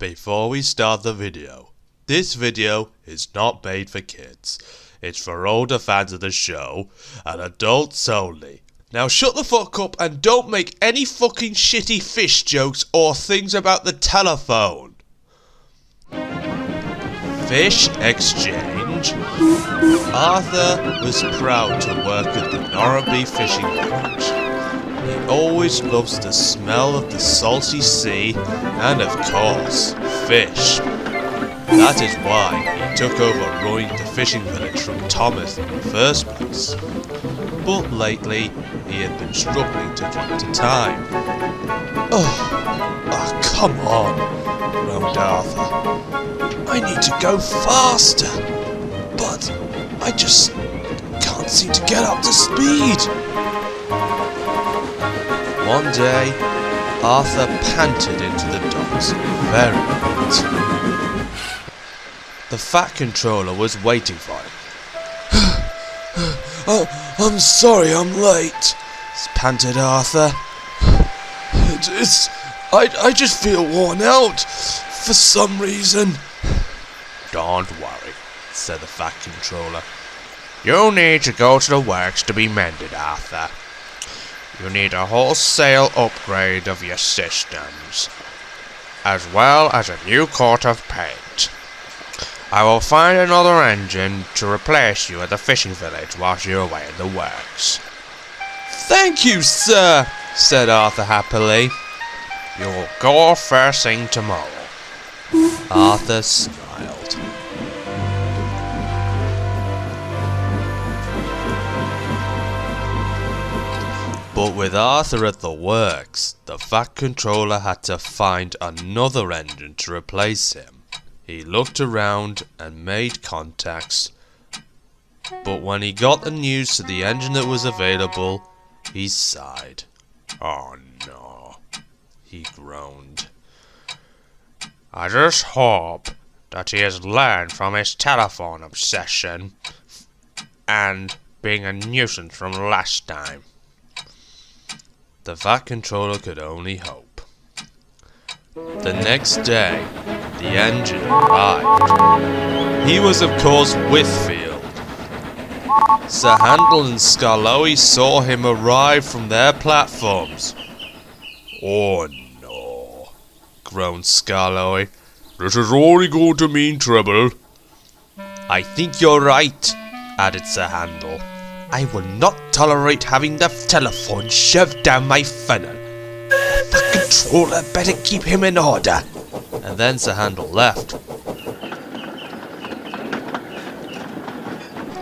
Before we start the video, this video is not made for kids. It's for older fans of the show and adults only. Now shut the fuck up and don't make any fucking shitty fish jokes or things about the telephone. Fish exchange. Arthur was proud to work at the Norramby fishing village. He always loves the smell of the salty sea and, of course, fish. That is why he took over running the fishing village from Thomas in the first place. But lately, he had been struggling to keep to time. Oh, come on, groaned Arthur. I need to go faster, but I just can't seem to get up to speed. One day, Arthur panted into the docks, very late. The Fat Controller was waiting for him. Oh, I'm sorry I'm late, panted Arthur. I just feel worn out, for some reason. Don't worry, said the Fat Controller. You need to go to the works to be mended, Arthur. You need a wholesale upgrade of your systems, as well as a new coat of paint. I will find another engine to replace you at the fishing village whilst you're away in the works. Thank you, sir, said Arthur happily. You'll go first thing tomorrow. Arthur smiled. But with Arthur at the works, the Fat Controller had to find another engine to replace him. He looked around and made contacts, but when he got the news to the engine that was available, he sighed. Oh no, he groaned. I just hope that he has learned from his telephone obsession and being a nuisance from last time. The Fat Controller could only hope. The next day, the engine arrived. He was, of course, Withfield. Sir Handel and Skarloey saw him arrive from their platforms. Oh no, groaned Skarloey. This is only going to mean trouble. I think you're right, added Sir Handel. I will not tolerate having the telephone shoved down my funnel. The Controller better keep him in order. And then Sir Handel left.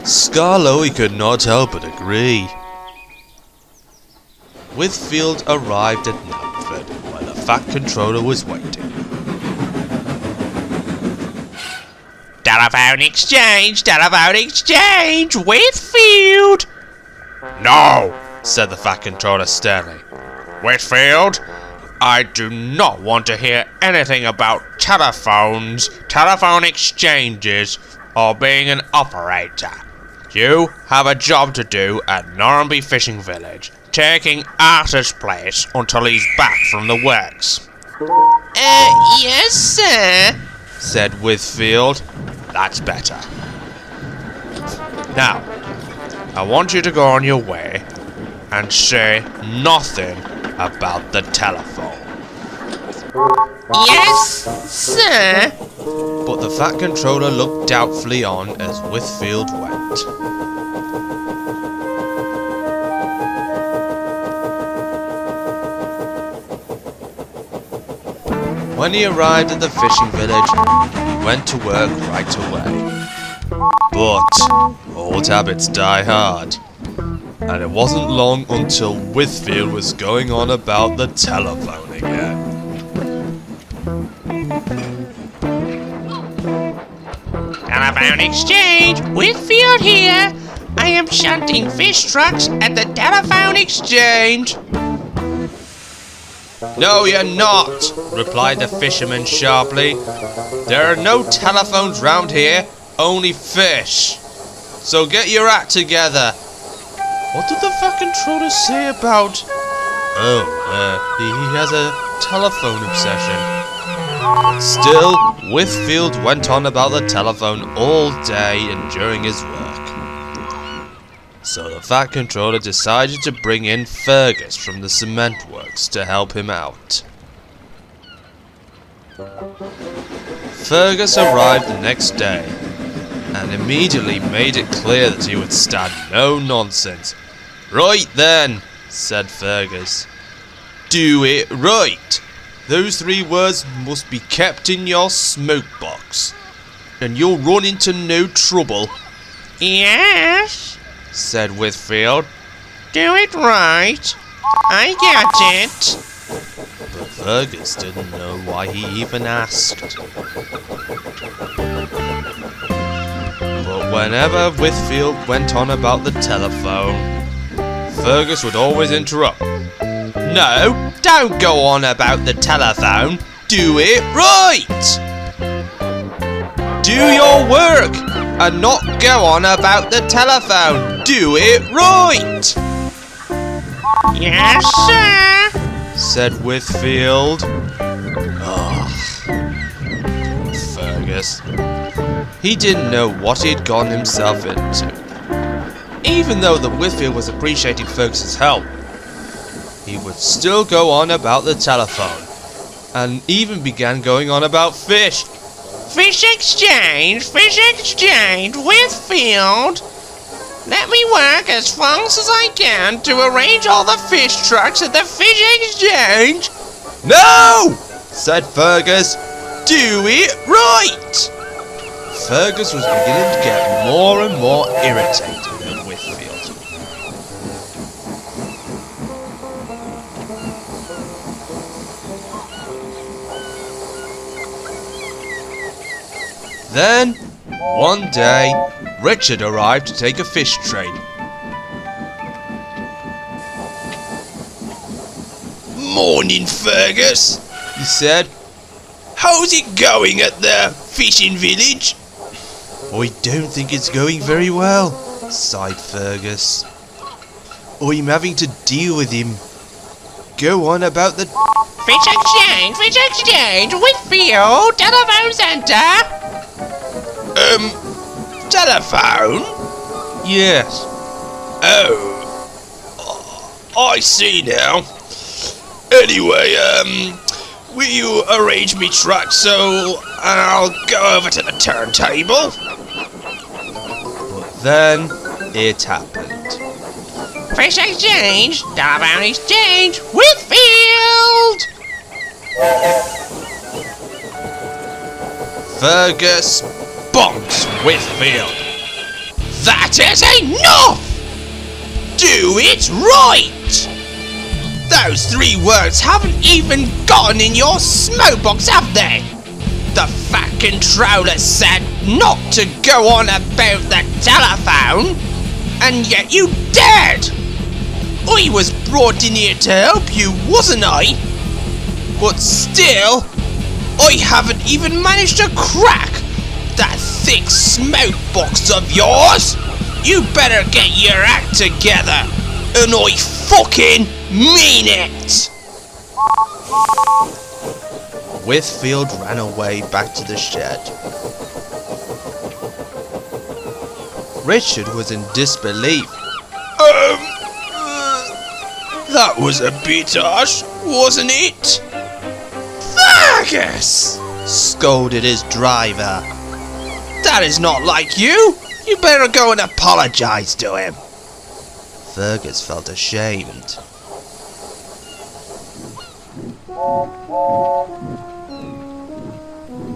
Skarloey could not help but agree. Withfield arrived at Knapford, where the Fat Controller was waiting. Telephone exchange, Withfield! No, said the Fat Controller sternly. Withfield, I do not want to hear anything about telephones, telephone exchanges, or being an operator. You have a job to do at Norramby Fishing Village, taking Arthur's place until he's back from the works. Yes, sir, said Withfield. That's better. Now, I want you to go on your way and say nothing about the telephone. Yes, sir. But the Fat Controller looked doubtfully on as Withfield went. When he arrived at the fishing village, he went to work right away. But old habits die hard, and it wasn't long until Withfield was going on about the telephone again. Telephone exchange, Withfield here. I am shunting fish trucks at the telephone exchange. No, you're not, replied the fisherman sharply. There are no telephones round here, only fish. So get your act together. What did the Fat Controller say about... Oh, he has a telephone obsession. Still, Withfield went on about the telephone all day and during his work. So the Fat Controller decided to bring in Fergus from the cement works to help him out. Fergus arrived the next day and immediately made it clear that he would stand no nonsense. "Right then," said Fergus. "Do it right. Those 3 words must be kept in your smoke box, and you'll run into no trouble." Yes, said Withfield. do it right. I get it. But Fergus didn't know why he even asked. But whenever Withfield went on about the telephone, Fergus would always interrupt. "No, don't go on about the telephone. Do it right. Do your work and not go on about the telephone. Do it right," Yes, sir. said Withfield. Fergus. He didn't know what he'd gotten himself into. Even though the Withfield was appreciating Fergus's help, he would still go on about the telephone, and even began going on about fish. Fish exchange, Withfield. Let me work as fast as I can to arrange all the fish trucks at the fish exchange. "No!" said Fergus. "Do it right!" Fergus was beginning to get more and more irritated at Withfield. Then, one day, Richard arrived to take a fish train. "Morning, Fergus," he said. "How's it going at the fishing village?" "I don't think it's going very well," sighed Fergus. "I'm having to deal with him. Go on about the Fish exchange, Withfield, telephone centre. telephone? Yes. Oh, I see now. Anyway, will you arrange me truck so I'll go over to the turntable?" But then it happened. Fish exchange, telephone exchange, Withfield. Fergus bonks Withfield. That is enough! Do it right! Those 3 words haven't even gotten in your smoke box, have they? The Fat Controller said not to go on about the telephone, and yet you dared! I was brought in here to help you, wasn't I? But still, I haven't even managed to crack that thick smoke box of yours. You better get your act together, and I fucking mean it! Withfield ran away back to the shed. Richard was in disbelief. That was a bit harsh, wasn't it? Fergus! Scolded his driver. That is not like you! You better go and apologise to him. Fergus felt ashamed.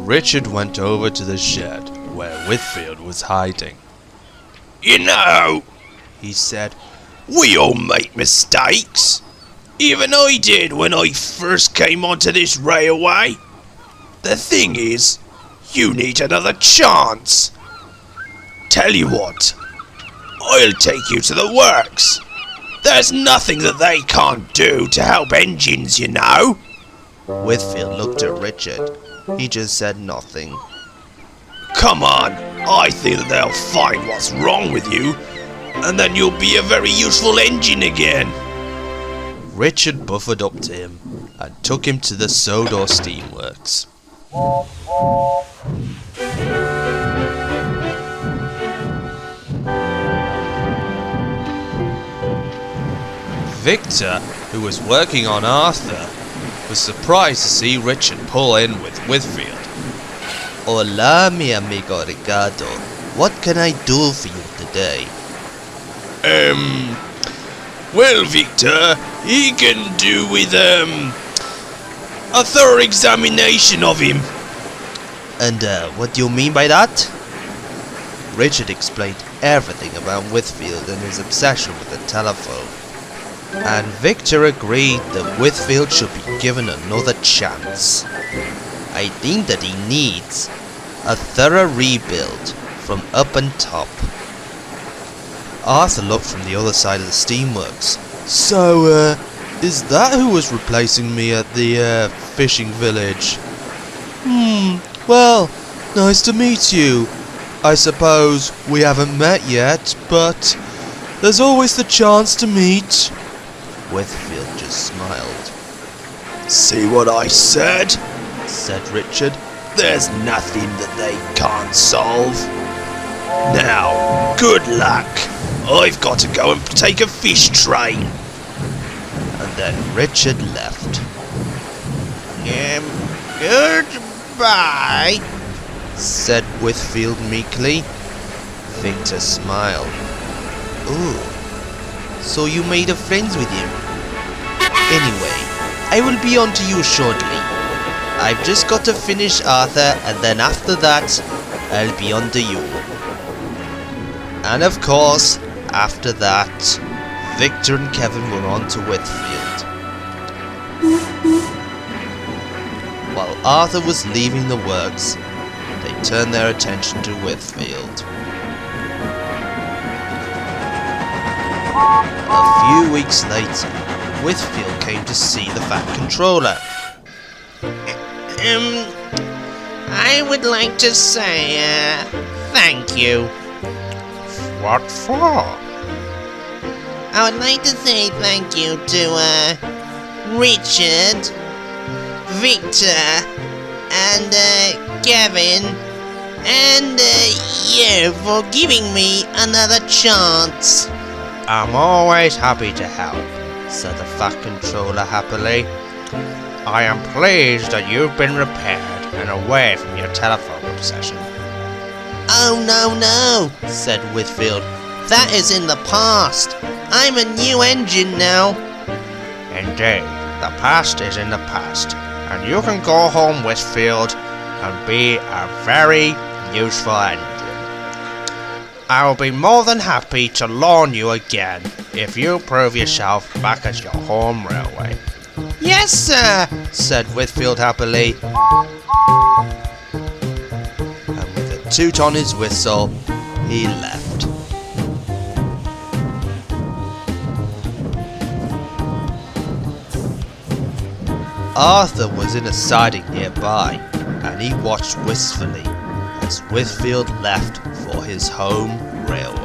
Richard went over to the shed where Withfield was hiding. "You know," He said, "we all make mistakes. Even I did when I first came onto this railway. The thing is, you need another chance. Tell you what, I'll take you to the works. There's nothing that they can't do to help engines, you know." Withfield looked at Richard. He just said nothing. "Come on, I think that they'll find what's wrong with you, and then you'll be a very useful engine again." Richard buffered up to him and took him to the Sodor Steamworks. Victor, who was working on Arthur, was surprised to see Richard pull in with Withfield. Hola, mi amigo Ricardo. What can I do for you today? Well, Victor, he can do with, a thorough examination of him. And what do you mean by that? Richard explained everything about Withfield and his obsession with the telephone. And Victor agreed that Withfield should be given another chance. I think that he needs a thorough rebuild from up and top. Arthur looked from the other side of the steamworks. So, is that who was replacing me at the, fishing village? Well, nice to meet you. I suppose we haven't met yet, but there's always the chance to meet. Withfield just smiled. See what I said? Said Richard. There's nothing that they can't solve. Now, good luck. I've got to go and take a fish train. And then Richard left. Goodbye, said Withfield meekly. Victor smiled. Ooh, so you made a friends with him. Anyway, I will be on to you shortly. I've just got to finish Arthur, and then after that, I'll be on to you. And of course, after that, Victor and Kevin were on to Withfield. While Arthur was leaving the works, they turned their attention to Withfield. A few weeks later, Withfield came to see the Fat Controller. I would like to say, thank you. What for? I would like to say thank you to, Richard, Victor, and, Kevin, and, you for giving me another chance. I'm always happy to help, said the Fat Controller happily. I am pleased that you've been repaired and away from your telephone obsession. Oh no, said Withfield. That is in the past. I'm a new engine now. Indeed, the past is in the past, and you can go home, Withfield, and be a very useful engine. I will be more than happy to loan you again if you prove yourself back as your home railway. Yes, sir, said Withfield happily. And with a toot on his whistle, he left. Arthur was in a siding nearby, and he watched wistfully as Withfield left for his home railway.